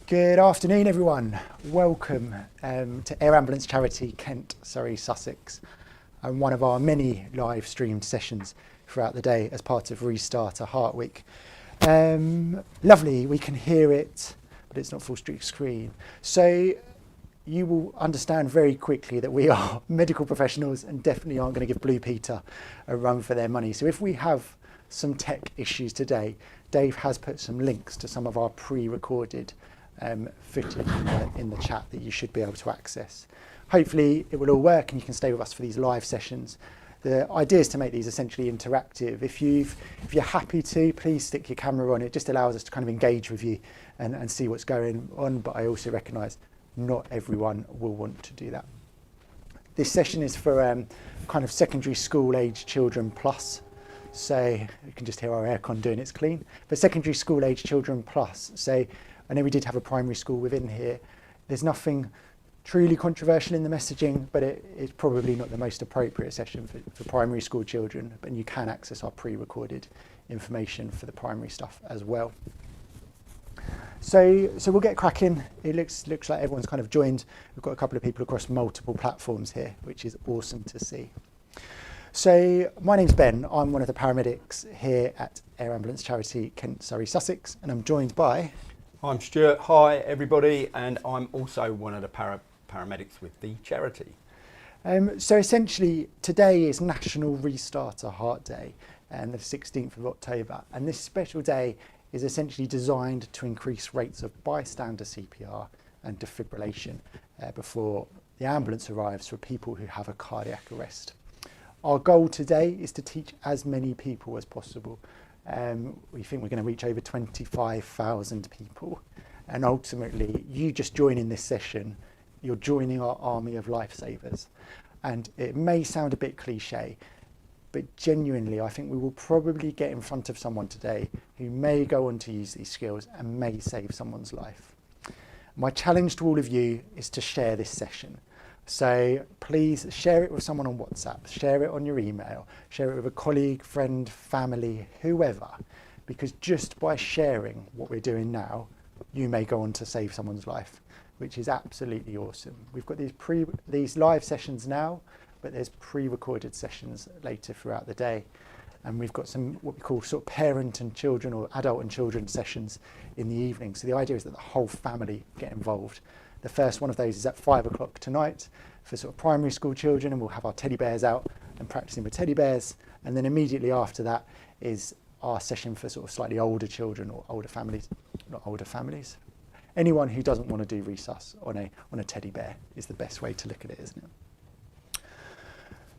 Good afternoon, everyone. Welcome to Air Ambulance Charity Kent, Surrey, Sussex, and one of our many live streamed sessions throughout the day as part of Restart a Heart Week. Lovely, we can hear it, but it's not full screen. So you will understand very quickly that we are medical professionals and definitely aren't going to give Blue Peter a run for their money. So if we have some tech issues today, Dave has put some links to some of our pre-recorded footage in the chat that you should be able to access. Hopefully it will all work and you can stay with us for these live sessions. The idea is to make these essentially interactive. If you're happy to, please stick your camera on. It just allows us to kind of engage with you and see what's going on, but I also recognise not everyone will want to do that. This session is for kind of secondary school age children plus. So you can just hear our aircon doing its clean. For secondary school age children plus, so I know we did have a primary school within here. There's nothing truly controversial in the messaging, but it's probably not the most appropriate session for primary school children, but you can access our pre-recorded information for the primary stuff as well. So we'll get cracking. It looks like everyone's kind of joined. We've got a couple of people across multiple platforms here, which is awesome to see. So my name's Ben. I'm one of the paramedics here at Air Ambulance Charity Kent, Surrey, Sussex, and I'm joined by... I'm Stuart. Hi everybody, and I'm also one of the paramedics with the charity. So essentially today is National Restart a Heart Day, and the 16th of October, and this special day is essentially designed to increase rates of bystander CPR and defibrillation before the ambulance arrives for people who have a cardiac arrest. Our goal today is to teach as many people as possible. We think we're going to reach over 25,000 people, and ultimately you just joining this session, you're joining our army of lifesavers. And it may sound a bit cliche, but genuinely I think we will probably get in front of someone today who may go on to use these skills and may save someone's life. My challenge to all of you is to share this session. So please share it with someone on WhatsApp, share it on your email, share it with a colleague, friend, family, whoever, because just by sharing what we're doing now, you may go on to save someone's life, which is absolutely awesome. We've got these live sessions now, but there's pre-recorded sessions later throughout the day. And we've got some what we call sort of parent and children or adult and children sessions in the evening. So the idea is that the whole family get involved. The first one of those is at 5 o'clock tonight for sort of primary school children, and we'll have our teddy bears out and practicing with teddy bears. And then immediately after that is our session for sort of slightly older children or older families, not older families. Anyone who doesn't want to do resus on a teddy bear is the best way to look at it, isn't it?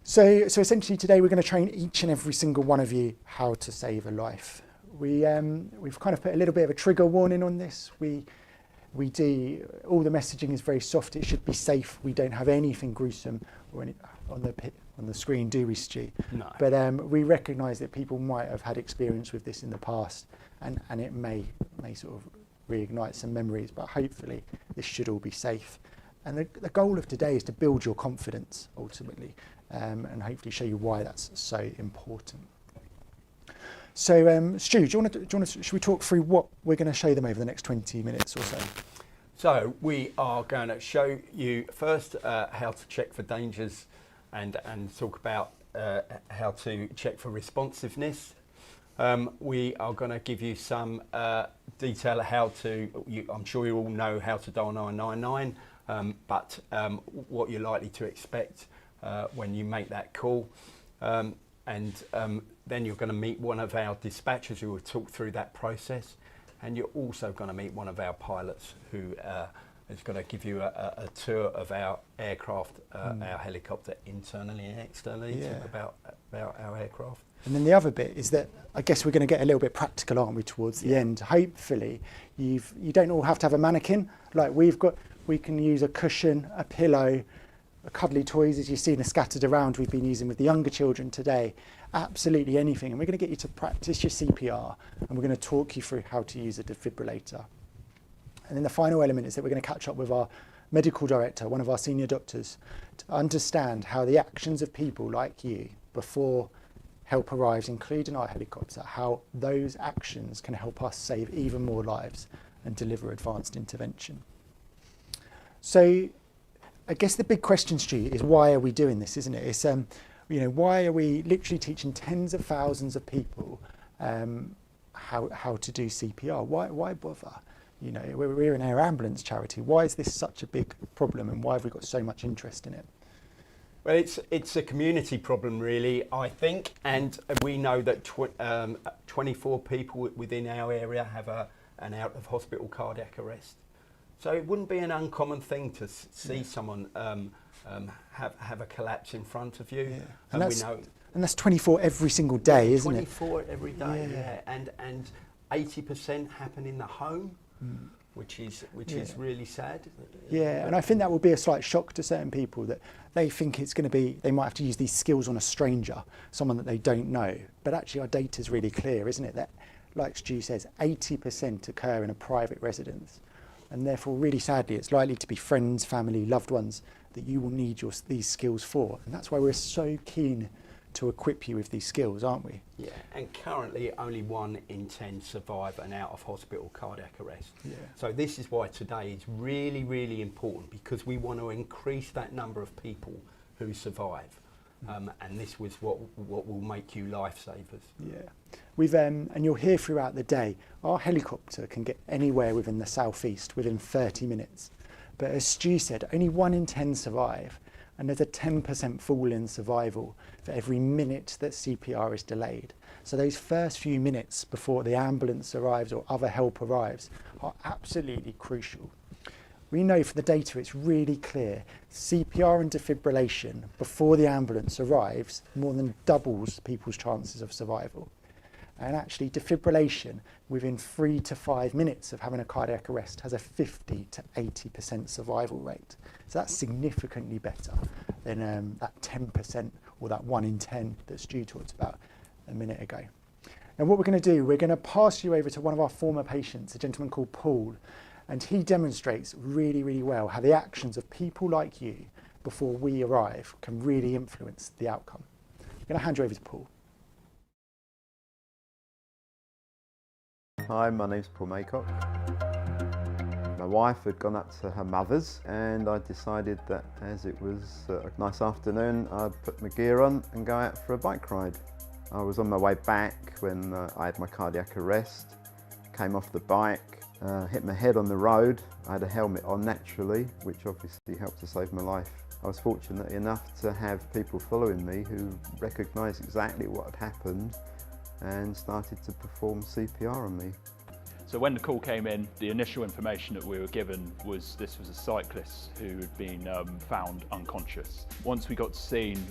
So essentially today we're going to train each and every single one of you how to save a life. We've kind of put a little bit of a trigger warning on this. We do, all the messaging is very soft, it should be safe, we don't have anything gruesome or any, on the screen, do we, Stu? No. But we recognise that people might have had experience with this in the past, and it may sort of reignite some memories, but hopefully this should all be safe. And the goal of today is to build your confidence, ultimately, and hopefully show you why that's so important. So, Stu, should we talk through what we're going to show them over the next 20 minutes or so? So we are going to show you first how to check for dangers and talk about how to check for responsiveness. We are going to give you some detail how to, I'm sure you all know how to dial 999, but what you're likely to expect when you make that call. Then you're going to meet one of our dispatchers who will talk through that process, and you're also going to meet one of our pilots who is going to give you a tour of our aircraft, our helicopter, internally and externally, talk about our aircraft. And then the other bit is that I guess we're going to get a little bit practical, aren't we, towards the end. Hopefully you don't all have to have a mannequin like we've got. We can use a cushion, a pillow, cuddly toys, as you've seen, are scattered around. We've been using with the younger children today. Absolutely anything. And we're going to get you to practice your CPR, and we're going to talk you through how to use a defibrillator. And then the final element is that we're going to catch up with our medical director, one of our senior doctors, to understand how the actions of people like you before help arrives, including our helicopter, how those actions can help us save even more lives and deliver advanced intervention. So I guess the big question, Stu, is why are we doing this, isn't it? It's, why are we literally teaching tens of thousands of people how to do CPR? Why bother? We're an air ambulance charity. Why is this such a big problem, and why have we got so much interest in it? Well, it's a community problem, really, I think, and we know that 24 people within our area have an out-of-hospital cardiac arrest. So it wouldn't be an uncommon thing to see someone have a collapse in front of you. Yeah. And that's 24 every single day, isn't 24 every day, yeah. And 80% happen in the home, which is really sad. Yeah, and I think that will be a slight shock to certain people, that they think it's going to be, they might have to use these skills on a stranger, someone that they don't know. But actually our data is really clear, isn't it? That, like Stu says, 80% occur in a private residence. And therefore, really sadly, it's likely to be friends, family, loved ones that you will need these skills for. And that's why we're so keen to equip you with these skills, aren't we? Yeah, and currently only 1 in 10 survive an out-of-hospital cardiac arrest. Yeah. So this is why today is really, really important, because we want to increase that number of people who survive. And this was what will make you lifesavers. Yeah, we've and you'll hear throughout the day, our helicopter can get anywhere within the southeast within 30 minutes. But as Stu said, only 1 in 10 survive, and there's a 10% fall in survival for every minute that CPR is delayed. So those first few minutes before the ambulance arrives or other help arrives are absolutely crucial. We know from the data it's really clear, CPR and defibrillation before the ambulance arrives more than doubles people's chances of survival. And actually defibrillation within 3 to 5 minutes of having a cardiac arrest has a 50 to 80% survival rate. So that's significantly better than that 10% or that 1 in 10 that Stu talked about a minute ago. And what we're going to do, we're going to pass you over to one of our former patients, a gentleman called Paul. And he demonstrates really, really well how the actions of people like you before we arrive can really influence the outcome. I'm going to hand you over to Paul. Hi, my name's Paul Maycock. My wife had gone up to her mother's, and I decided that as it was a nice afternoon, I'd put my gear on and go out for a bike ride. I was on my way back when I had my cardiac arrest, came off the bike, hit my head on the road. I had a helmet on naturally, which obviously helped to save my life. I was fortunate enough to have people following me who recognised exactly what had happened and started to perform CPR on me. So when the call came in, the initial information that we were given was this was a cyclist who had been found unconscious. Once we got to scene,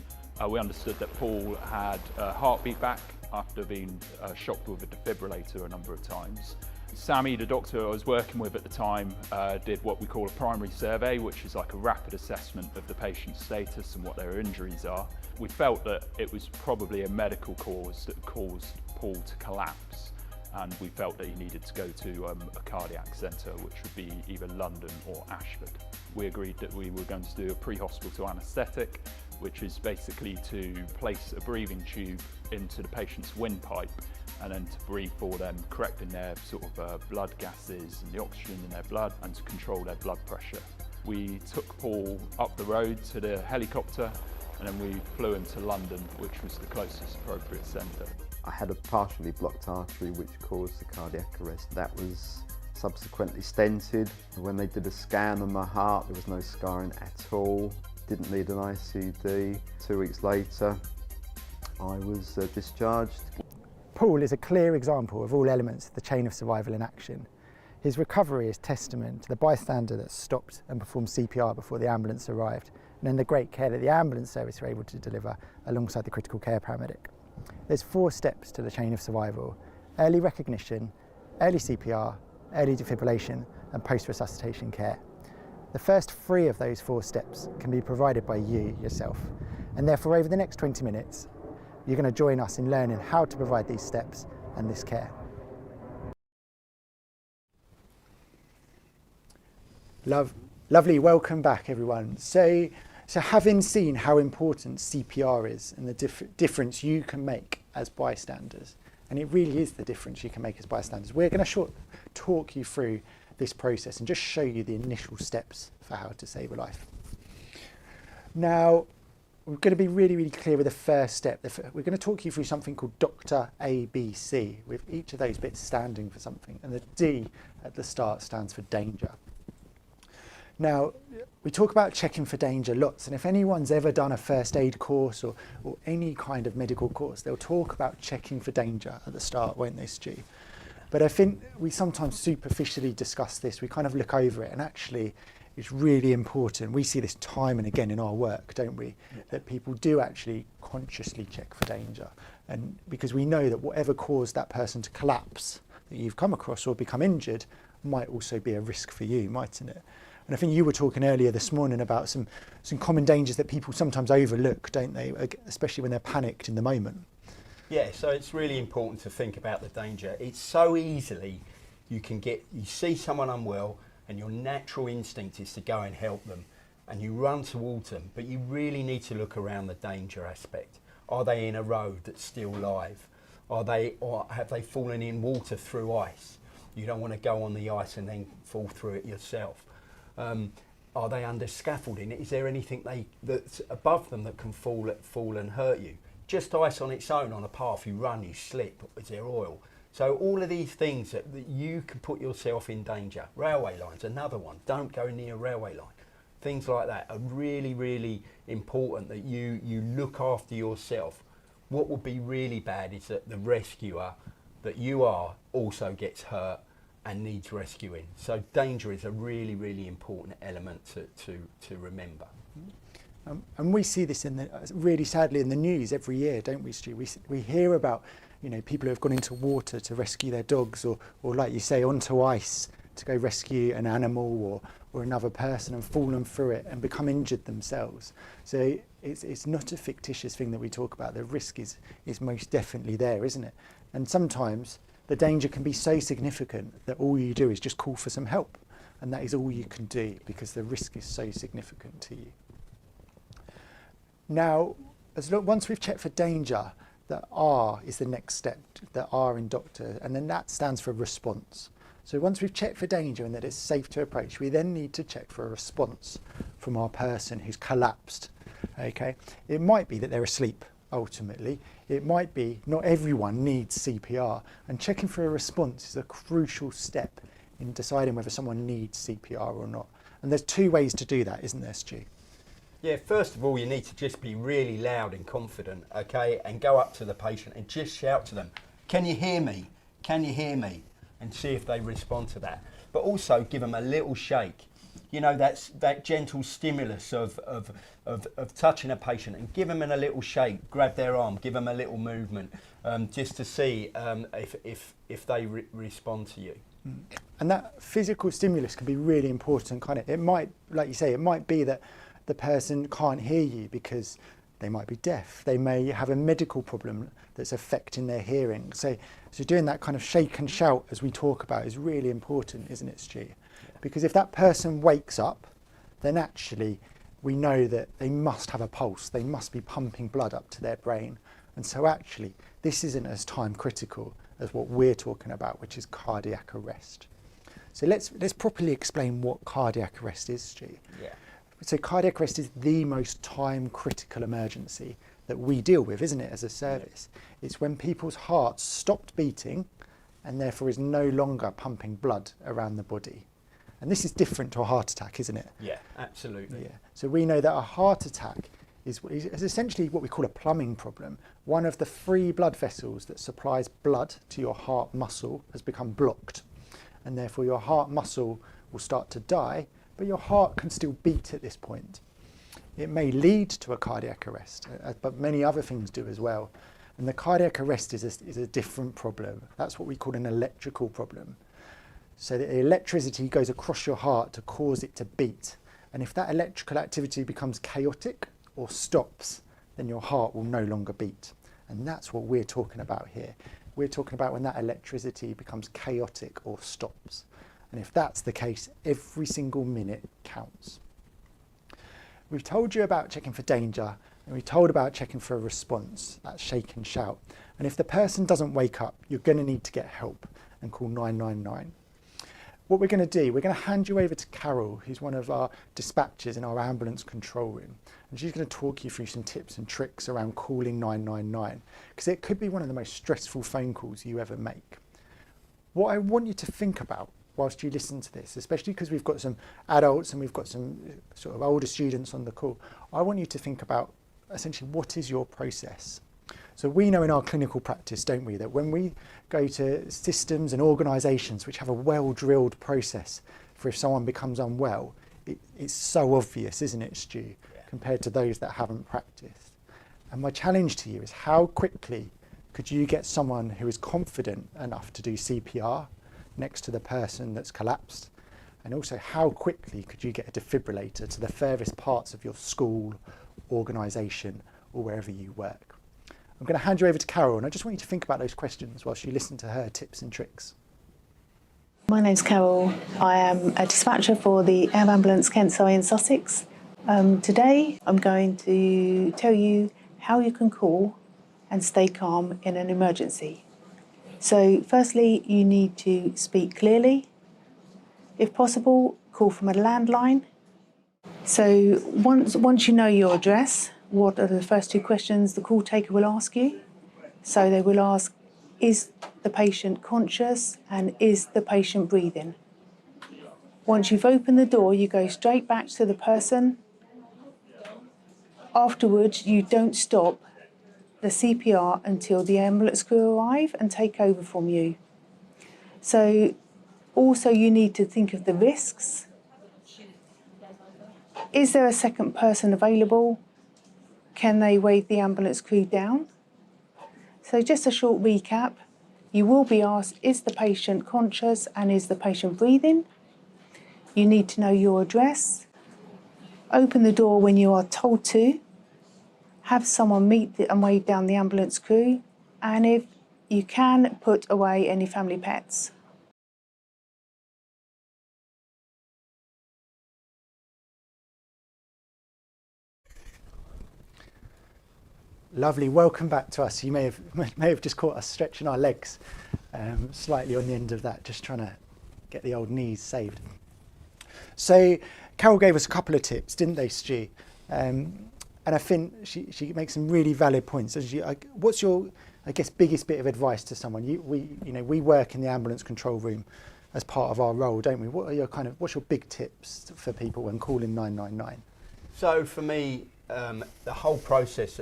we understood that Paul had a heartbeat back after being shocked with a defibrillator a number of times. Sammy, the doctor I was working with at the time, did what we call a primary survey, which is like a rapid assessment of the patient's status and what their injuries are. We felt that it was probably a medical cause that caused Paul to collapse, and we felt that he needed to go to a cardiac centre, which would be either London or Ashford. We agreed that we were going to do a pre-hospital anaesthetic, which is basically to place a breathing tube into the patient's windpipe and then to breathe for them, correcting their sort of blood gases and the oxygen in their blood, and to control their blood pressure. We took Paul up the road to the helicopter, and then we flew him to London, which was the closest appropriate centre. I had a partially blocked artery which caused the cardiac arrest. That was subsequently stented. When they did a scan on my heart, there was no scarring at all. Didn't need an ICD. 2 weeks later, I was discharged. Paul is a clear example of all elements of the chain of survival in action. His recovery is testament to the bystander that stopped and performed CPR before the ambulance arrived, and then the great care that the ambulance service were able to deliver alongside the critical care paramedic. There's 4 steps to the chain of survival: early recognition, early CPR, early defibrillation, and post-resuscitation care. The first 3 of those 4 steps can be provided by you yourself, and therefore over the next 20 minutes, you're going to join us in learning how to provide these steps and this care. Lovely, welcome back everyone. So having seen how important CPR is and the difference you can make as bystanders, and it really is the difference you can make as bystanders, we're going to talk you through this process and just show you the initial steps for how to save a life. Now, we're going to be really, really clear with the first step. We're going to talk you through something called Dr. ABC, with each of those bits standing for something, and the D at the start stands for danger. Now, we talk about checking for danger lots, and if anyone's ever done a first aid course or any kind of medical course, they'll talk about checking for danger at the start, won't they, Stu? But I think we sometimes superficially discuss this, we kind of look over it, and actually it's really important. We see this time and again in our work, don't we? Yeah. That people do actually consciously check for danger. And because we know that whatever caused that person to collapse that you've come across or become injured might also be a risk for you, mightn't it? And I think you were talking earlier this morning about some common dangers that people sometimes overlook, don't they? Especially when they're panicked in the moment. Yeah, so it's really important to think about the danger. It's so easily you see someone unwell, and your natural instinct is to go and help them, and you run towards them, but you really need to look around the danger aspect. Are they in a road that's still live? Or have they fallen in water through ice? You don't want to go on the ice and then fall through it yourself. Are they under scaffolding? Is there anything that's above them that can fall and hurt you? Just ice on its own on a path, you run, you slip, is there oil? So all of these things that you can put yourself in danger. Railway lines, another one. Don't go near a railway line. Things like that are really, really important that you look after yourself. What would be really bad is that the rescuer that you are also gets hurt and needs rescuing. So danger is a really, really important element to remember. And we see this really sadly in the news every year, don't we, Stu? We hear about people who have gone into water to rescue their dogs, or like you say, onto ice to go rescue an animal or another person and fallen through it and become injured themselves. So it's not a fictitious thing that we talk about. The risk is most definitely there, isn't it? And sometimes the danger can be so significant that all you do is just call for some help, and that is all you can do because the risk is so significant to you. Now, once we've checked for danger, the R is the next step, the R in doctor, and then that stands for response. So once we've checked for danger and that it's safe to approach, we then need to check for a response from our person who's collapsed. Okay, it might be that they're asleep, ultimately. It might be not everyone needs CPR, and checking for a response is a crucial step in deciding whether someone needs CPR or not. And there's two ways to do that, isn't there, Stu? Yeah, first of all, you need to just be really loud and confident, okay? And go up to the patient and just shout to them, "Can you hear me? Can you hear me?" And see if they respond to that. But also give them a little shake. You know, that's that gentle stimulus of touching a patient, and give them a little shake, grab their arm, give them a little movement, just to see if they respond to you. And that physical stimulus can be really important, kind of. It might, like you say, it might be that the person can't hear you because they might be deaf. They may have a medical problem that's affecting their hearing. So doing that kind of shake and shout as we talk about is really important, isn't it, Stu? Because if that person wakes up, then actually we know that they must have a pulse. They must be pumping blood up to their brain. And so actually this isn't as time critical as what we're talking about, which is cardiac arrest. So let's properly explain what cardiac arrest is, Stu. Yeah. So cardiac arrest is the most time critical emergency that we deal with, isn't it, as a service? It's when people's hearts stopped beating and therefore is no longer pumping blood around the body. And this is different to a heart attack, isn't it? Yeah, absolutely. Yeah. So we know that a heart attack is essentially what we call a plumbing problem. One of the 3 blood vessels that supplies blood to your heart muscle has become blocked, and therefore your heart muscle will start to die, but your heart can still beat at this point. It may lead to a cardiac arrest, but many other things do as well. And the cardiac arrest is a different problem. That's what we call an electrical problem. So the electricity goes across your heart to cause it to beat. And if that electrical activity becomes chaotic or stops, then your heart will no longer beat. And that's what we're talking about here. We're talking about when that electricity becomes chaotic or stops. And if that's the case, every single minute counts. We've told you about checking for danger, and we've told about checking for a response, that shake and shout. And if the person doesn't wake up, you're going to need to get help and call 999. what we're going to do, we're going to hand you over to Carol, who's one of our dispatchers in our ambulance control room. And she's going to talk you through some tips and tricks around calling 999, because it could be one of the most stressful phone calls you ever make. What I want you to think about whilst you listen to this, especially because we've got some adults and we've got some sort of older students on the call, I want you to think about essentially what is your process. So we know in our clinical practice, don't we, that when we go to systems and organisations which have a well-drilled process for if someone becomes unwell, it's so obvious, isn't it, Stu, yeah, compared to those that haven't practiced. And my challenge to you is how quickly could you get someone who is confident enough to do CPR next to the person that's collapsed? And also how quickly could you get a defibrillator to the furthest parts of your school, organisation, or wherever you work? I'm going to hand you over to Carol, and I just want you to think about those questions whilst you listen to her tips and tricks. My name's Carol. I am a dispatcher for the Air Ambulance Kent Surrey in Sussex. Today I'm going to tell you how you can call and stay calm in an emergency. So firstly, you need to speak clearly. If possible, call from a landline. So once you know your address, what are the first two questions the call taker will ask you? So they will ask, is the patient conscious and is the patient breathing? Once you've opened the door, you go straight back to the person. Afterwards, you don't stop the CPR until the ambulance crew arrive and take over from you. So also you need to think of the risks. Is there a second person available? Can they wave the ambulance crew down? So just a short recap. You will be asked, is the patient conscious and is the patient breathing? You need to know your address. Open the door when you are told to. Have someone meet and wave down the ambulance crew. And if you can, put away any family pets. Lovely, welcome back to us. You may have just caught us stretching our legs slightly on the end of that, just trying to get the old knees saved. So Carol gave us a couple of tips, didn't they, Stu? And I think she makes some really valid points. What's your, I guess, biggest bit of advice to someone? We work in the ambulance control room as part of our role, don't we? What's your big tips for people when calling 999? So for me, the whole process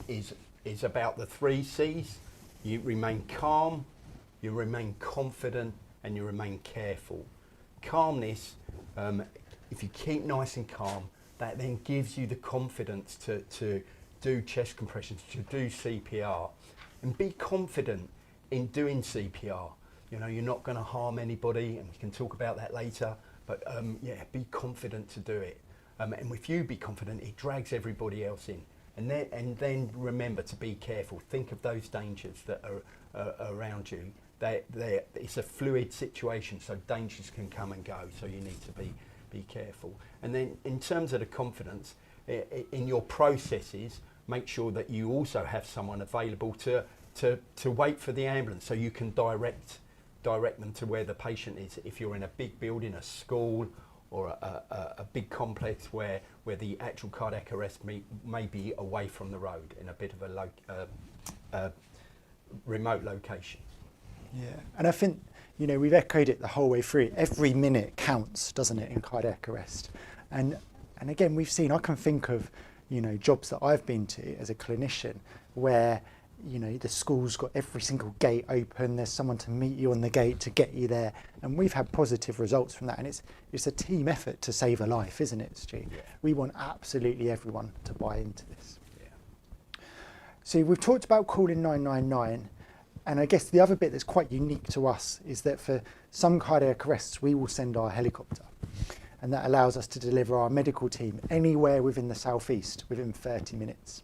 is about the 3 C's. You remain calm, you remain confident, and you remain careful. Calmness, if you keep nice and calm, that then gives you the confidence to do chest compressions, to do CPR, and be confident in doing CPR. You know, you're not going to harm anybody, and we can talk about that later, but yeah, be confident to do it. And if you be confident, it drags everybody else in. And then remember to be careful. Think of those dangers that are around you. It's a fluid situation, so dangers can come and go, so you need to be careful. And then in terms of the confidence, in your processes, make sure that you also have someone available to wait for the ambulance, so you can direct them to where the patient is. If you're in a big building, a school, or a big complex where the actual cardiac arrest may be away from the road in a bit of a remote location. Yeah, and I think, we've echoed it the whole way through. Every minute counts, doesn't it, in cardiac arrest? And again, we've seen, I can think of, jobs that I've been to as a clinician where, the school's got every single gate open, there's someone to meet you on the gate to get you there, and we've had positive results from that, and it's a team effort to save a life, isn't it, Stu? Yeah. We want absolutely everyone to buy into this. Yeah. So we've talked about calling 999, and I guess the other bit that's quite unique to us is that for some cardiac arrests, we will send our helicopter, and that allows us to deliver our medical team anywhere within the southeast within 30 minutes.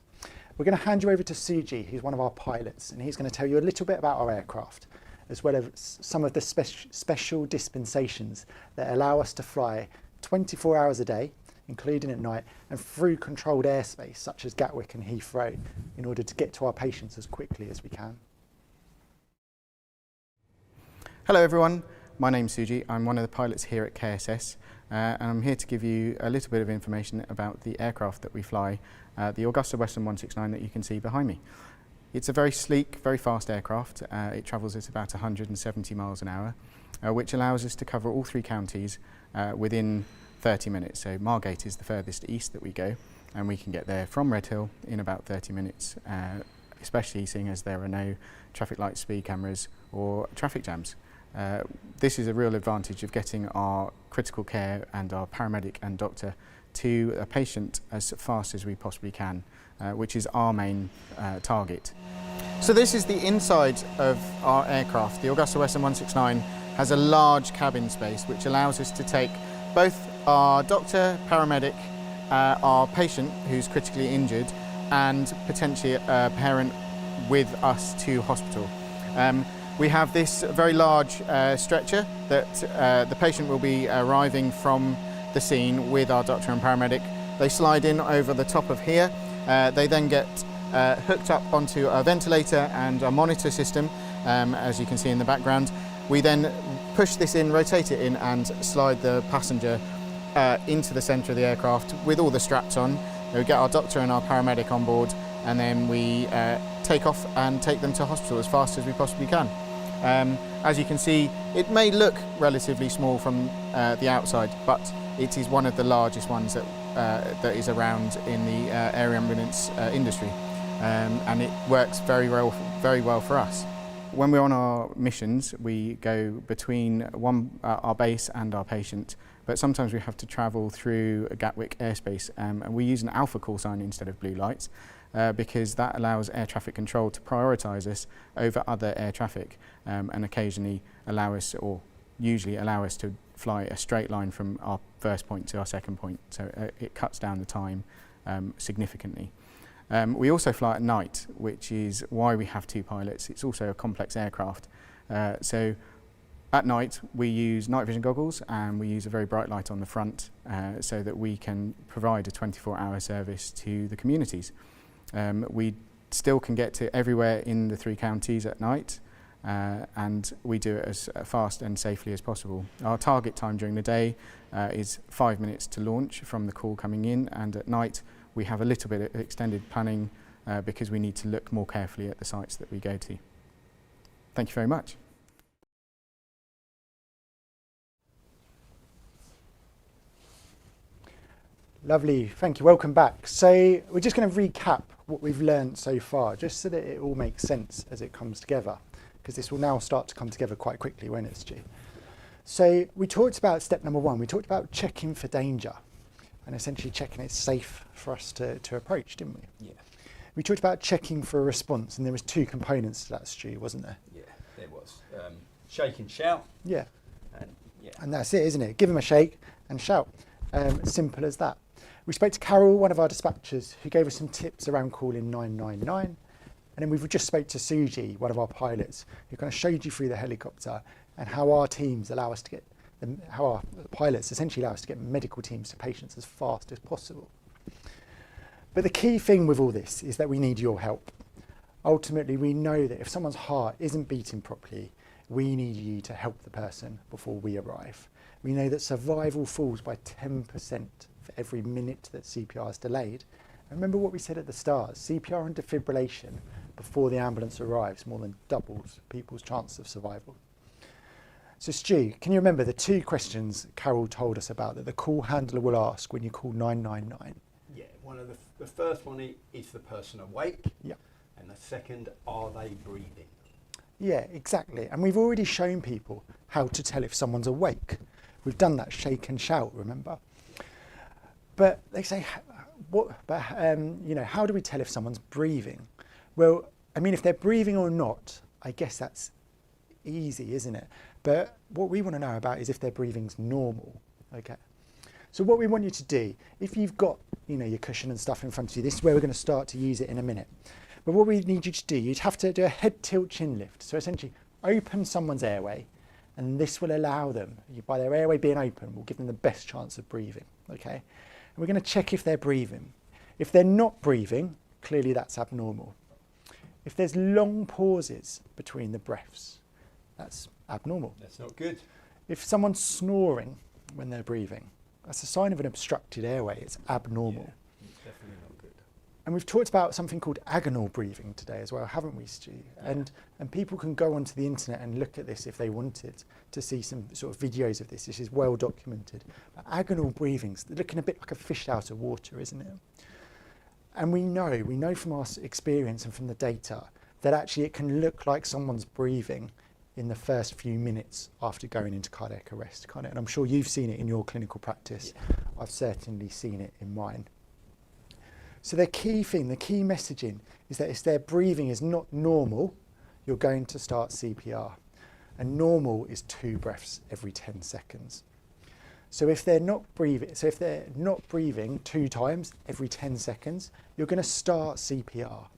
We're going to hand you over to Suji, who's one of our pilots, and he's going to tell you a little bit about our aircraft, as well as some of the special dispensations that allow us to fly 24 hours a day, including at night, and through controlled airspace, such as Gatwick and Heathrow, in order to get to our patients as quickly as we can. Hello everyone, My name's Suji, I'm one of the pilots here at KSS, and I'm here to give you a little bit of information about the aircraft that we fly, the Augusta Western 169 that you can see behind me. It's a very sleek, very fast aircraft. It travels at about 170 miles an hour, which allows us to cover all 3 counties within 30 minutes. So Margate is the furthest east that we go, and we can get there from Redhill in about 30 minutes, especially seeing as there are no traffic light speed cameras or traffic jams. This is a real advantage of getting our critical care and our paramedic and doctor to a patient as fast as we possibly can, which is our main target. So this is the inside of our aircraft. The Augusta Western 169 has a large cabin space which allows us to take both our doctor, paramedic, our patient who's critically injured, and potentially a parent with us to hospital. We have this very large stretcher that the patient will be arriving from the scene with our doctor and paramedic. They slide in over the top of here. They then get hooked up onto a ventilator and a monitor system, as you can see in the background. We then push this in, rotate it in, and slide the passenger into the centre of the aircraft with all the straps on. We get our doctor and our paramedic on board, and then we take off and take them to hospital as fast as we possibly can. As you can see, it may look relatively small from the outside, but it is one of the largest ones that is around in the air ambulance industry, and it works very well for us. When we're on our missions, we go between our base and our patient, but sometimes we have to travel through a Gatwick airspace, and we use an alpha call sign instead of blue lights, because that allows air traffic control to prioritise us over other air traffic, and occasionally allow us, or usually allow us, to fly a straight line from our first point to our second point, so it cuts down the time significantly. We also fly at night, which is why we have 2 pilots. It's also a complex aircraft. So at night we use night vision goggles, and we use a very bright light on the front so that we can provide a 24-hour service to the communities. We still can get to everywhere in the 3 counties at night, and we do it as fast and safely as possible. Our target time during the day is 5 minutes to launch from the call coming in, and at night we have a little bit of extended planning because we need to look more carefully at the sites that we go to. Thank you very much. Lovely, thank you, welcome back. So we're just going to recap what we've learned so far, just so that it all makes sense as it comes together, because this will now start to come together quite quickly, won't it, Stu? So we talked about step number 1, we talked about checking for danger, and essentially checking it's safe for us to approach, didn't we? Yeah. We talked about checking for a response, and there was 2 components to that, Stu, wasn't there? Yeah, there was. Shake and shout. Yeah. And, yeah. And that's it, isn't it? Give them a shake and shout. Simple as that. We spoke to Carol, one of our dispatchers, who gave us some tips around calling 999. And then we've just spoke to Suji, one of our pilots, who kind of showed you through the helicopter and how our teams allow us to get how our pilots essentially allow us to get medical teams to patients as fast as possible. But the key thing with all this is that we need your help. Ultimately, we know that if someone's heart isn't beating properly, we need you to help the person before we arrive. We know that survival falls by 10% for every minute that CPR is delayed. And remember what we said at the start, CPR and defibrillation before the ambulance arrives more than doubles people's chance of survival. So Stu, can you remember the 2 questions Carol told us about that the call handler will ask when you call 999? Yeah, the first one is the person awake? Yeah. And the second, are they breathing? Yeah, exactly. And we've already shown people how to tell if someone's awake. We've done that shake and shout, remember? But they say, how do we tell if someone's breathing? Well, I mean, if they're breathing or not, I guess that's easy, isn't it? But what we want to know about is if their breathing's normal, okay? So what we want you to do, if you've got, your cushion and stuff in front of you, this is where we're going to start to use it in a minute. But what we need you to do, you'd have to do a head tilt chin lift. So essentially open someone's airway, and this will allow them, by their airway being open, will give them the best chance of breathing, okay? And we're going to check if they're breathing. If they're not breathing, clearly that's abnormal. If there's long pauses between the breaths, that's abnormal. That's not good. If someone's snoring when they're breathing, that's a sign of an obstructed airway. It's abnormal. Yeah, it's definitely not good. And we've talked about something called agonal breathing today as well, haven't we, Stu? Yeah. And people can go onto the internet and look at this if they wanted to see some sort of videos of this. This is well documented. But agonal breathing's looking a bit like a fish out of water, isn't it? And we know from our experience and from the data that actually it can look like someone's breathing in the first few minutes after going into cardiac arrest, can't it? And I'm sure you've seen it in your clinical practice. Yeah. I've certainly seen it in mine. So the key messaging is that if their breathing is not normal, you're going to start CPR. And normal is 2 breaths every 10 seconds. So if they're not breathing 2 times every 10 seconds, you're going to start CPR.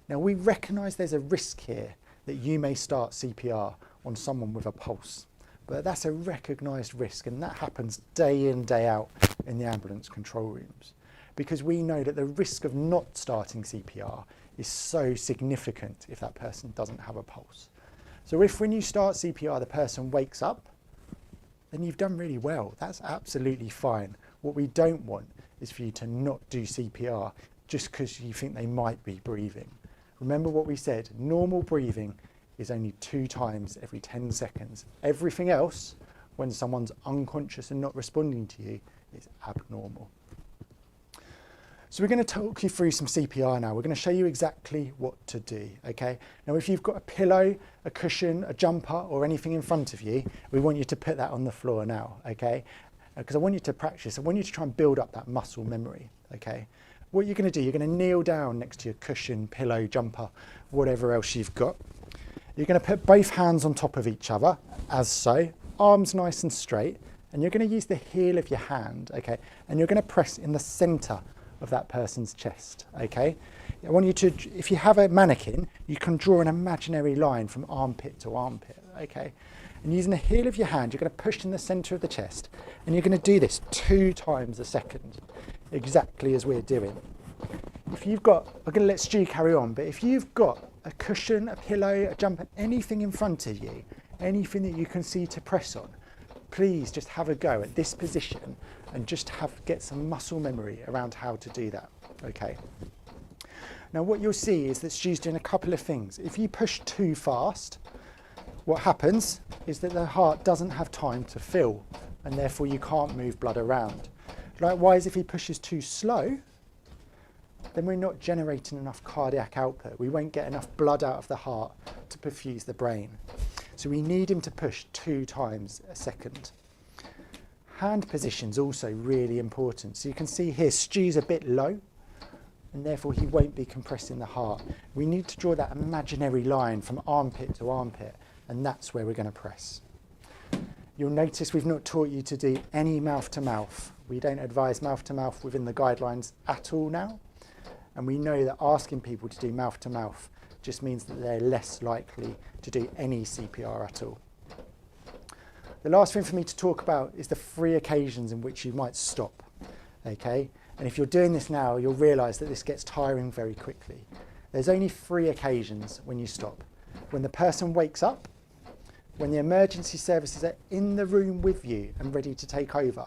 Now we recognise there's a risk here that you may start CPR on someone with a pulse, but that's a recognised risk, and that happens day in, day out in the ambulance control rooms, because we know that the risk of not starting CPR is so significant if that person doesn't have a pulse. So if when you start CPR the person wakes up, then you've done really well. That's absolutely fine. What we don't want is for you to not do CPR just because you think they might be breathing. Remember what we said, normal breathing is only 2 times every 10 seconds. Everything else, when someone's unconscious and not responding to you, is abnormal. So we're going to talk you through some CPR now. We're going to show you exactly what to do, okay? Now if you've got a pillow, a cushion, a jumper or anything in front of you, we want you to put that on the floor now, okay? Because I want you to practice, I want you to try and build up that muscle memory, okay? What you're going to do, you're going to kneel down next to your cushion, pillow, jumper, whatever else you've got. You're going to put both hands on top of each other, as so, arms nice and straight, and you're going to use the heel of your hand, okay? And you're going to press in the centre of that person's chest, okay? I want you to, if you have a mannequin, you can draw an imaginary line from armpit to armpit, okay? And using the heel of your hand, you're going to push in the centre of the chest, and you're going to do this 2 times a second, exactly as we're doing. If you've got, I'm going to let Stu carry on, but if you've got a cushion, a pillow, a jumper, anything in front of you, anything that you can see to press on, please just have a go at this position and just get some muscle memory around how to do that, okay? Now what you'll see is that Stu's doing a couple of things. If you push too fast, what happens is that the heart doesn't have time to fill, and therefore you can't move blood around. Likewise, if he pushes too slow, then we're not generating enough cardiac output. We won't get enough blood out of the heart to perfuse the brain. So we need him to push 2 times a second. Hand position's also really important. So you can see here, Stu's a bit low, and therefore he won't be compressing the heart. We need to draw that imaginary line from armpit to armpit, and that's where we're going to press. You'll notice we've not taught you to do any mouth to mouth. We don't advise mouth to mouth within the guidelines at all now. And we know that asking people to do mouth to mouth just means that they're less likely to do any CPR at all. The last thing for me to talk about is the 3 occasions in which you might stop, okay? And if you're doing this now, you'll realise that this gets tiring very quickly. There's only 3 occasions when you stop. When the person wakes up, when the emergency services are in the room with you and ready to take over,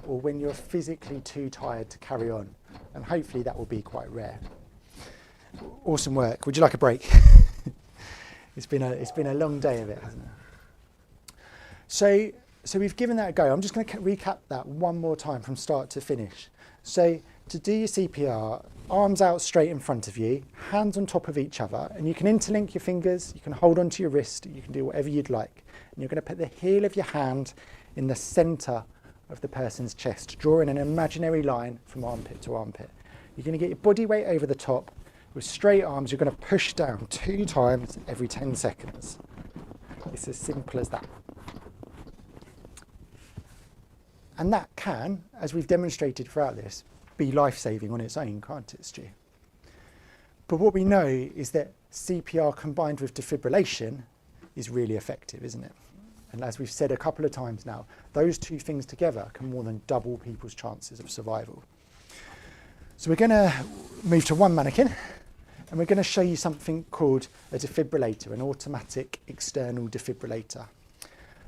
or when you're physically too tired to carry on. And hopefully that will be quite rare. Awesome work. Would you like a break? It's been a long day of it, hasn't it? So we've given that a go. I'm just going to recap that one more time from start to finish. So to do your CPR, arms out straight in front of you, hands on top of each other, and you can interlink your fingers, you can hold onto your wrist, you can do whatever you'd like. And you're going to put the heel of your hand in the centre of the person's chest, drawing an imaginary line from armpit to armpit. You're going to get your body weight over the top. With straight arms, you're going to push down 2 times every 10 seconds. It's as simple as that. And that can, as we've demonstrated throughout this, be life-saving on its own, can't it, Stu? But what we know is that CPR combined with defibrillation is really effective, isn't it? And as we've said a couple of times now, those 2 things together can more than double people's chances of survival. So we're going to move to one mannequin, and we're going to show you something called a defibrillator, an automatic external defibrillator.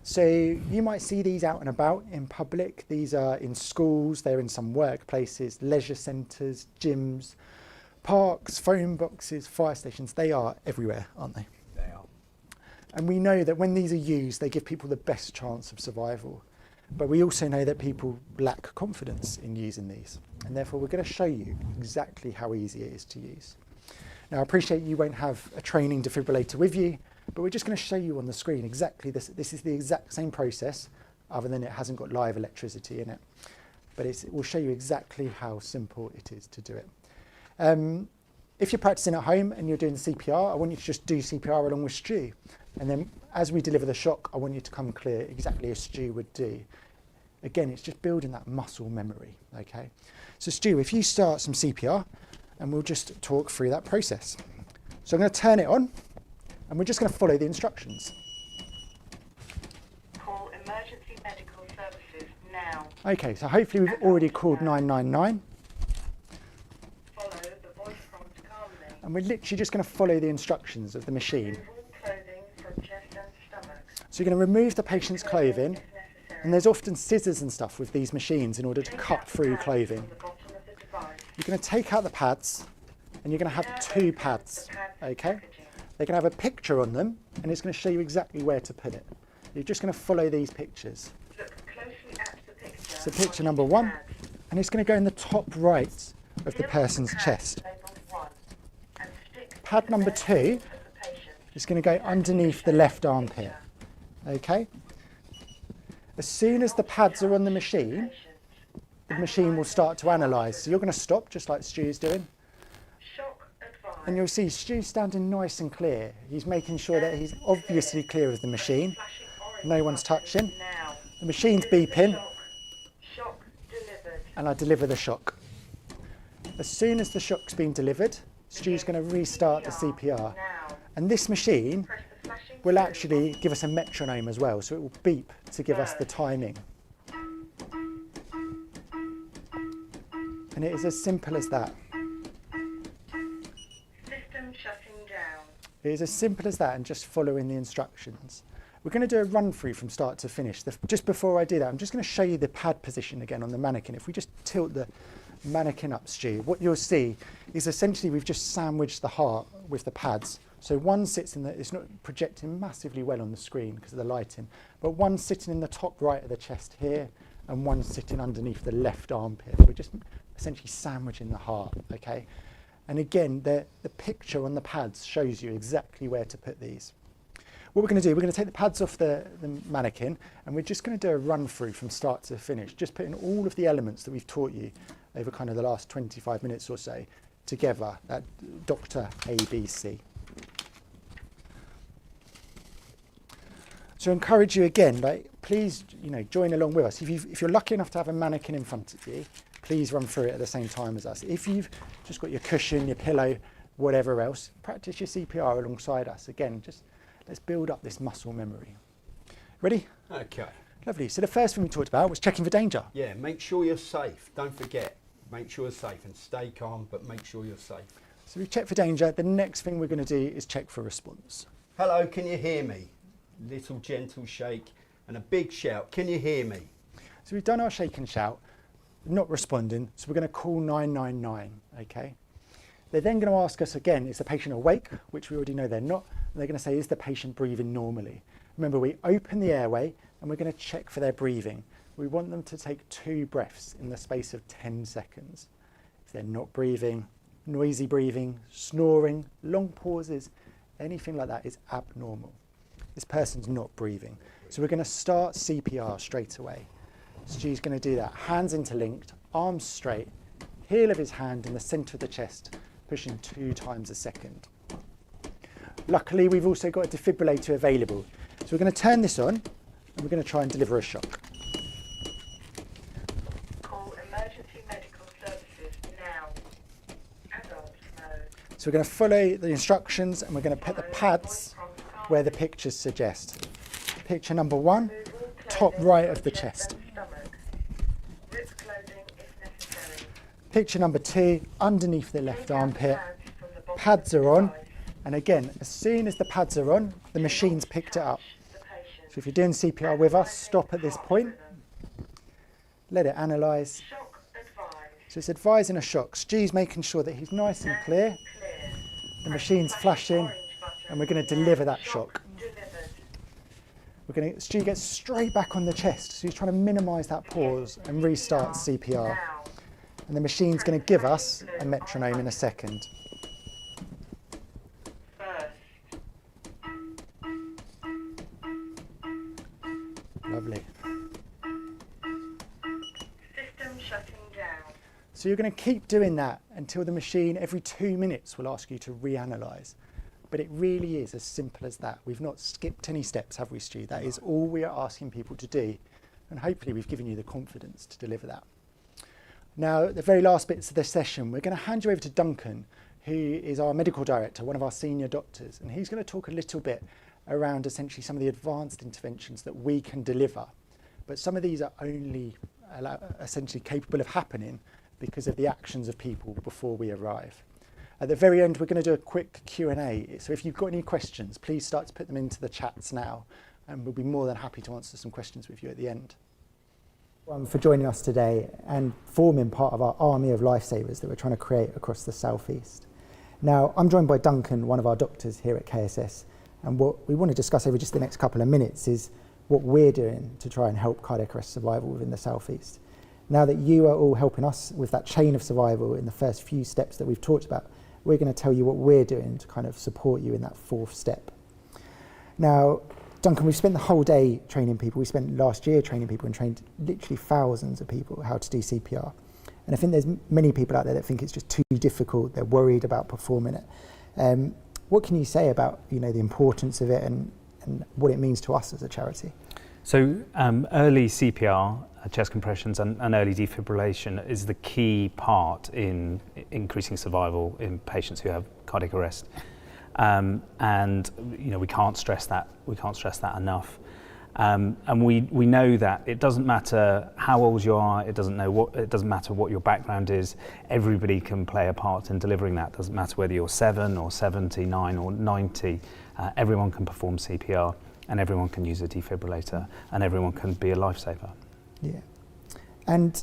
So you might see these out and about in public. These are in schools, they're in some workplaces, leisure centres, gyms, parks, phone boxes, fire stations. They are everywhere, aren't they? They are. And we know that when these are used, they give people the best chance of survival. But we also know that people lack confidence in using these. And therefore, we're going to show you exactly how easy it is to use. Now, I appreciate you won't have a training defibrillator with you, but we're just going to show you on the screen exactly this. This is the exact same process, other than it hasn't got live electricity in it. But it will show you exactly how simple it is to do it. If you're practicing at home and you're doing CPR, I want you to just do CPR along with Stu. And then as we deliver the shock, I want you to come clear exactly as Stu would do. Again, it's just building that muscle memory, okay? So Stu, if you start some CPR, and we'll just talk through that process. So I'm going to turn it on, and we're just going to follow the instructions. Call emergency medical services now. Okay, so hopefully we've already called 999. Follow the voice prompt calmly. And we're literally just going to follow the instructions of the machine. Remove all clothing from chest and stomach. So you're going to remove the patient's clothing, If necessary. and there's often scissors and stuff with these machines in order to Take cut out the through pads clothing. from the bottom of the device. You're going to take out the pads, and you're going to have Now two open pads, the pads okay? packaging. They're going to have a picture on them, and it's going to show you exactly where to put it. You're just going to follow these pictures. Look closely at the picture. So picture on number each 1, pad. and it's going to go in the top right of the Peel person's pads chest. labelled 1 and stick to Pad the number left 2 of the patient. is going to go underneath the left armpit, okay? As soon as the pads are on the machine will start to analyse. So you're going to stop, just like Stu's doing, Shock advised. and you'll see Stu standing nice and clear. He's making sure that he's obviously clear of the machine. Flashing orange No one's button touching. Now. The machine's Deliver beeping, shock. Shock delivered. and I deliver the shock. As soon as the shock's been delivered, Stu's going to restart the CPR. Now. And this machine Press the flashing will blue actually give us a metronome as well, so it will beep to give us the timing. And it is as simple as that. system shutting down. It is as simple as that, and just following the instructions. We're going to do a run through from start to finish. Just before I do that, I'm just going to show you the pad position again on the mannequin. If we just tilt the mannequin up, Stu, what you'll see is essentially we've just sandwiched the heart with the pads. So one sits in the, it's not projecting massively well on the screen because of the lighting, but one sitting in the top right of the chest here, and one sitting underneath the left armpit. We're just essentially sandwiching the heart, okay? And again, the picture on the pads shows you exactly where to put these. What we're going to do, we're going to take the pads off the mannequin, and we're just going to do a run through from start to finish, just putting all of the elements that we've taught you over kind of the last 25 minutes or so together at Dr. ABC. So I encourage you again, like, please, join along with us. If you're lucky enough to have a mannequin in front of you, please run through it at the same time as us. If you've just got your cushion, your pillow, whatever else, practice your CPR alongside us. Again, just let's build up this muscle memory. Ready? Okay. Lovely. So the first thing we talked about was checking for danger. Yeah, make sure you're safe. Don't forget, make sure you're safe and stay calm, but make sure you're safe. So we've checked for danger. The next thing we're going to do is check for response. Hello, can you hear me? Little gentle shake and a big shout. Can you hear me? So we've done our shake and shout, not responding, so we're going to call 999, okay? They're then going to ask us again, is the patient awake? Which we already know they're not. And they're going to say, is the patient breathing normally? Remember, we open the airway and we're going to check for their breathing. We want them to take 2 breaths in the space of 10 seconds. If they're not breathing, noisy breathing, snoring, long pauses, anything like that is abnormal. This person's not breathing. So we're going to start CPR straight away. Stu's going to do that. Hands interlinked, arms straight, heel of his hand in the centre of the chest, pushing 2 times a second. Luckily, we've also got a defibrillator available. So we're going to turn this on, and we're going to try and deliver a shock. Call emergency medical services now. Adult mode. So we're going to follow the instructions, and we're going to put the pads where the pictures suggest. Picture number 1, top right of the chest. Rip clothing if necessary. Picture number 2, underneath the left armpit. Pads are on, and again, as soon as the pads are on, the machine's picked it up. So if you're doing CPR with us, stop at this point, let it analyse. Shock advised. So it's advising a shock. Stu's making sure that he's nice and clear, Clear. the machine's flashing, Orange button. and we're going to deliver that shock. Delivered. Stu gets straight back on the chest, so he's trying to minimise that pause and restart CPR. Now. And the machine's going to give us a metronome in a second. First. Lovely. System shutting down. So you're going to keep doing that until the machine every 2 minutes will ask you to reanalyse. But it really is as simple as that. We've not skipped any steps, have we, Stu? That is all we are asking people to do. And hopefully we've given you the confidence to deliver that. Now, the very last bits of the session, we're going to hand you over to Duncan, who is our medical director, one of our senior doctors. And he's going to talk a little bit around essentially some of the advanced interventions that we can deliver. But some of these are only essentially capable of happening because of the actions of people before we arrive. At the very end, we're going to do a quick Q&A. So if you've got any questions, please start to put them into the chats now, and we'll be more than happy to answer some questions with you at the end. For joining us today and forming part of our army of lifesavers that we're trying to create across the southeast. Now, I'm joined by Duncan, one of our doctors here at KSS, and what we want to discuss over just the next couple of minutes is what we're doing to try and help cardiac arrest survival within the southeast. Now that you are all helping us with that chain of survival in the first few steps that we've talked about, we're going to tell you what we're doing to kind of support you in that fourth step. Now, Duncan, we've spent the whole day training people. We spent last year training people and trained literally thousands of people how to do CPR. And I think there's many people out there that think it's just too difficult. They're worried about performing it. What can you say about, the importance of it and what it means to us as a charity? So early CPR, chest compressions and early defibrillation is the key part in increasing survival in patients who have cardiac arrest. And we can't stress that enough. And we know that it doesn't matter how old you are, it doesn't matter what your background is, everybody can play a part in delivering that. It doesn't matter whether you're 7 or 79 or 90, everyone can perform CPR and everyone can use a defibrillator and everyone can be a lifesaver. Yeah. And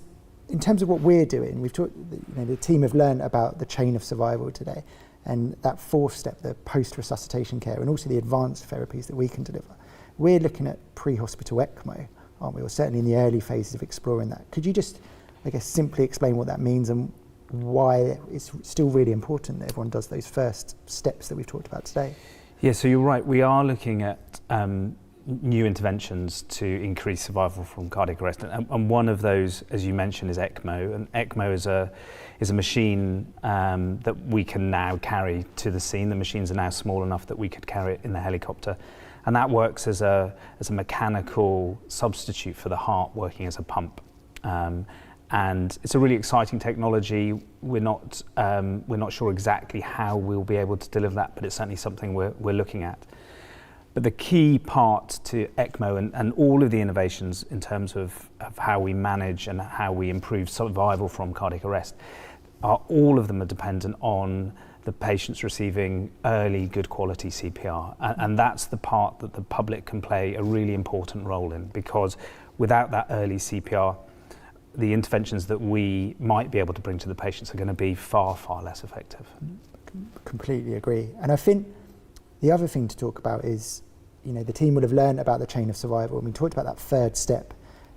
in terms of what we're doing, we've talked, the team have learned about the chain of survival today and that fourth step, the post-resuscitation care, and also the advanced therapies that we can deliver. We're looking at pre-hospital ECMO, aren't we? Or certainly in the early phases of exploring that. Could you just, simply explain what that means and why it's still really important that everyone does those first steps that we've talked about today? Yeah, so you're right. We are looking at new interventions to increase survival from cardiac arrest, and one of those, as you mentioned, is ECMO. And ECMO is a machine that we can now carry to the scene. The machines are now small enough that we could carry it in the helicopter. And that works as a mechanical substitute for the heart working as a pump. And it's a really exciting technology. We're not sure exactly how we'll be able to deliver that, but it's certainly something we're looking at. But the key part to ECMO and all of the innovations in terms of how we manage and how we improve survival from cardiac arrest, all of them are dependent on the patients receiving early, good quality CPR. And that's the part that the public can play a really important role in, because without that early CPR, the interventions that we might be able to bring to the patients are going to be far, far less effective. Completely agree. And I think the other thing to talk about is, the team would have learned about the chain of survival. And we talked about that third step,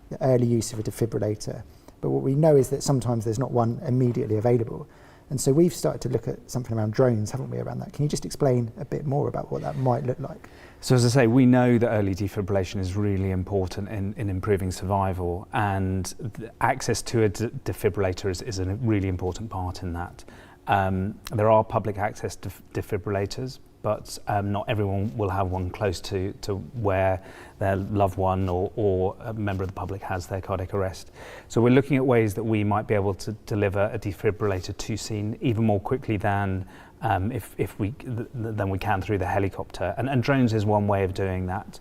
the early use of a defibrillator. But what we know is that sometimes there's not one immediately available. And so we've started to look at something around drones, haven't we, around that? Can you just explain a bit more about what that might look like? So as I say, we know that early defibrillation is really important in improving survival, and access to a defibrillator is a really important part in that. There are public access defibrillators, but not everyone will have one close to where their loved one or a member of the public has their cardiac arrest. So we're looking at ways that we might be able to deliver a defibrillator to scene even more quickly than we can through the helicopter. And drones is one way of doing that.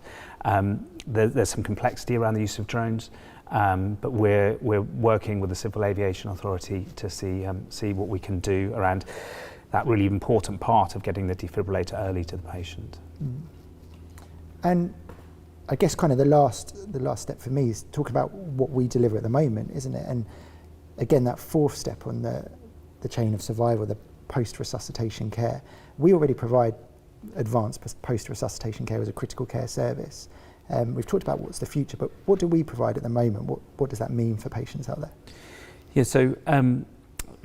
There's some complexity around the use of drones, but we're working with the Civil Aviation Authority to see what we can do around that really important part of getting the defibrillator early to the patient. And I guess kind of the last step for me is talk about what we deliver at the moment, isn't it? And again, that fourth step on the chain of survival, the post-resuscitation care. We already provide advanced post-resuscitation care as a critical care service. We've talked about what's the future, but what do we provide at the moment? What does that mean for patients out there? Yeah, so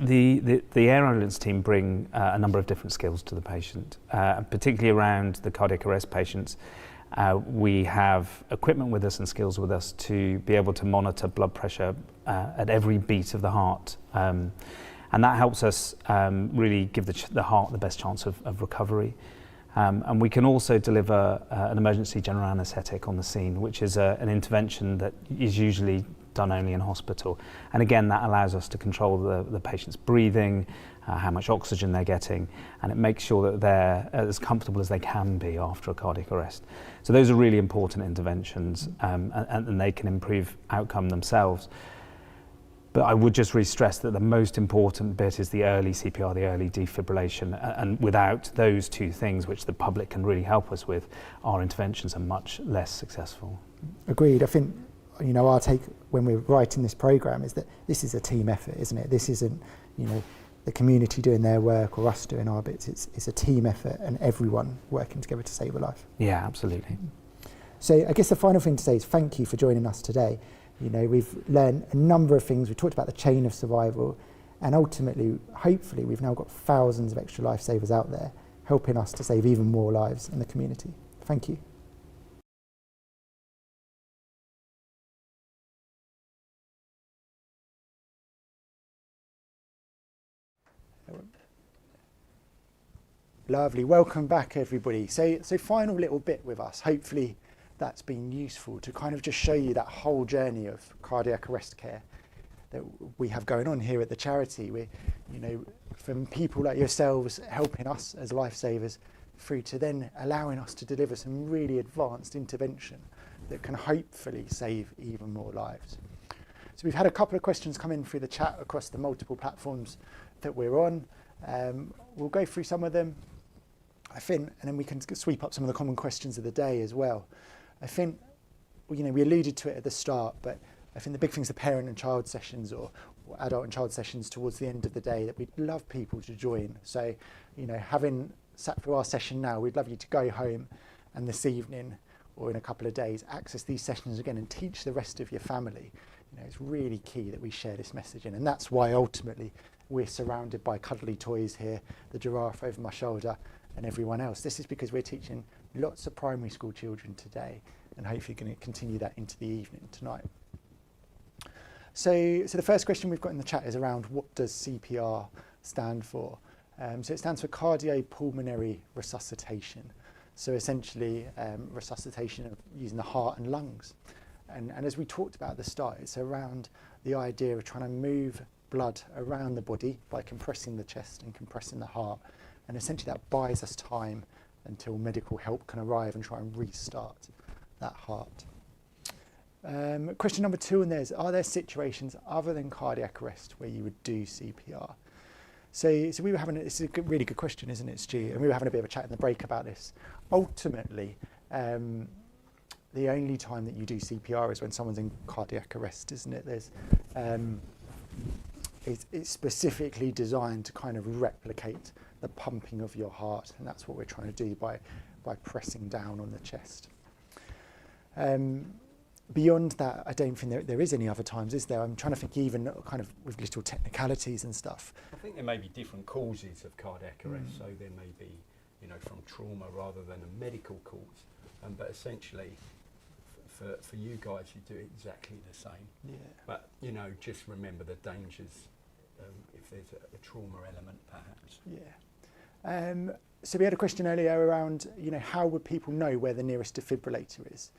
the air ambulance team bring a number of different skills to the patient, particularly around the cardiac arrest patients. We have equipment with us and skills with us to be able to monitor blood pressure at every beat of the heart. And that helps us really give the heart the best chance of recovery. And we can also deliver an emergency general anaesthetic on the scene, which is an intervention that is usually done only in hospital. And again, that allows us to control the patient's breathing, how much oxygen they're getting, and it makes sure that they're as comfortable as they can be after a cardiac arrest. So those are really important interventions, and they can improve outcome themselves. But I would just really stress that the most important bit is the early CPR, the early defibrillation, and without those two things, which the public can really help us with, our interventions are much less successful. Agreed. I think, our take when we're writing this programme is that this is a team effort, isn't it? This isn't, the community doing their work or us doing our bits. It's a team effort and everyone working together to save a life. Yeah, absolutely. So I guess the final thing to say is thank you for joining us today. We've learned a number of things. We talked about the chain of survival, and ultimately, hopefully, we've now got thousands of extra lifesavers out there helping us to save even more lives in the community. Thank you. Lovely. Welcome back, everybody. So final little bit with us. Hopefully that's been useful to kind of just show you that whole journey of cardiac arrest care that we have going on here at the charity. We, from people like yourselves helping us as lifesavers through to then allowing us to deliver some really advanced intervention that can hopefully save even more lives. So we've had a couple of questions come in through the chat across the multiple platforms that we're on. We'll go through some of them, I think, and then we can sweep up some of the common questions of the day as well. I think, we alluded to it at the start, but I think the big thing is the parent and child sessions or adult and child sessions towards the end of the day that we'd love people to join. So, having sat through our session now, we'd love you to go home and this evening or in a couple of days, access these sessions again and teach the rest of your family. It's really key that we share this messaging, and that's why ultimately we're surrounded by cuddly toys here, the giraffe over my shoulder, and everyone else. This is because we're teaching lots of primary school children today, and hopefully going to continue that into the evening tonight. So the first question we've got in the chat is around what does CPR stand for? So it stands for cardiopulmonary resuscitation. So essentially resuscitation of using the heart and lungs. And as we talked about at the start, it's around the idea of trying to move blood around the body by compressing the chest and compressing the heart. And essentially that buys us time until medical help can arrive and try and restart that heart. Question number 2 in there is, are there situations other than cardiac arrest where you would do CPR? So we were having, it's a really good question, isn't it, Stu? And we were having a bit of a chat in the break about this. Ultimately, the only time that you do CPR is when someone's in cardiac arrest, isn't it? There's, it's specifically designed to kind of replicate the pumping of your heart, and that's what we're trying to do by pressing down on the chest. Beyond that, I don't think there is any other times, is there? I'm trying to think even kind of with little technicalities and stuff. I think there may be different causes of cardiac arrest, so there may be, from trauma rather than a medical cause. But essentially, for you guys, you do exactly the same. Yeah. But, just remember the dangers if there's a trauma element, perhaps. Yeah. So we had a question earlier around, how would people know where the nearest defibrillator is?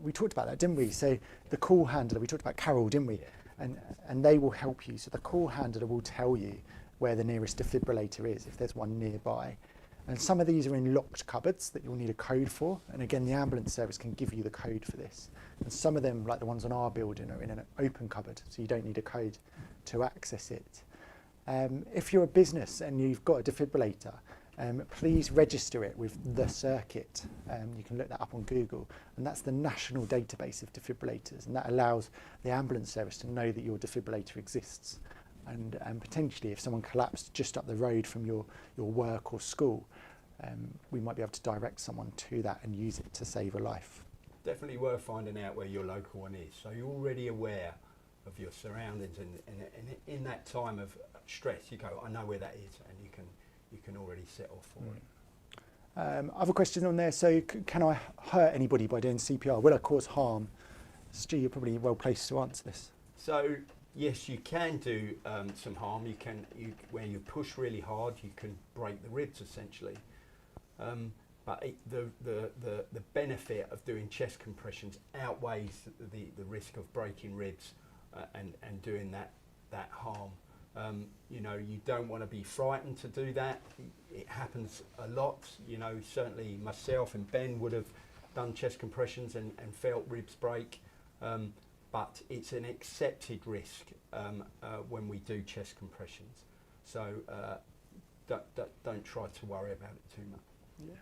We talked about that, didn't we? So the call handler, we talked about Carol, didn't we? Yeah. And they will help you. So the call handler will tell you where the nearest defibrillator is, if there's one nearby. And some of these are in locked cupboards that you'll need a code for. And again, the ambulance service can give you the code for this. And some of them, like the ones on our building, are in an open cupboard, so you don't need a code to access it. If you're a business and you've got a defibrillator, please register it with the circuit. You can look that up on Google, and that's the national database of defibrillators, and that allows the ambulance service to know that your defibrillator exists. And potentially, if someone collapsed just up the road from your work or school, we might be able to direct someone to that and use it to save a life. Definitely worth finding out where your local one is, so you're already aware of your surroundings, and in that time of stress, you go, I know where that is, and you can already set off for it. Other question on there, so can I hurt anybody by doing CPR? Will I cause harm? Stu, you're probably well placed to answer this. So yes, you can do some harm. When you push really hard, you can break the ribs essentially. But the benefit of doing chest compressions outweighs the risk of breaking ribs and doing that harm. You know, you don't want to be frightened to do that. It happens a lot. You know, certainly myself and Ben would have done chest compressions and felt ribs break. But it's an accepted risk when we do chest compressions. So don't try to worry about it too much. Yeah.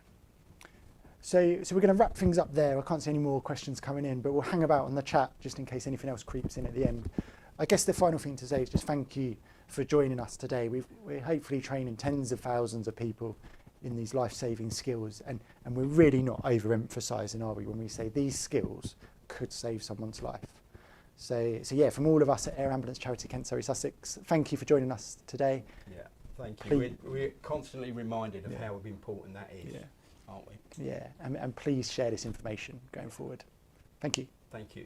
So we're going to wrap things up there. I can't see any more questions coming in, but we'll hang about on the chat just in case anything else creeps in at the end. I guess the final thing to say is just thank you for joining us today. We're hopefully training tens of thousands of people in these life-saving skills, and we're really not overemphasising, are we, when we say these skills could save someone's life. So yeah, from all of us at Air Ambulance Charity Kent Surrey Sussex, thank you for joining us today. Yeah, thank you. We're constantly reminded of how important that is, aren't we? Yeah, and please share this information going forward. Thank you. Thank you.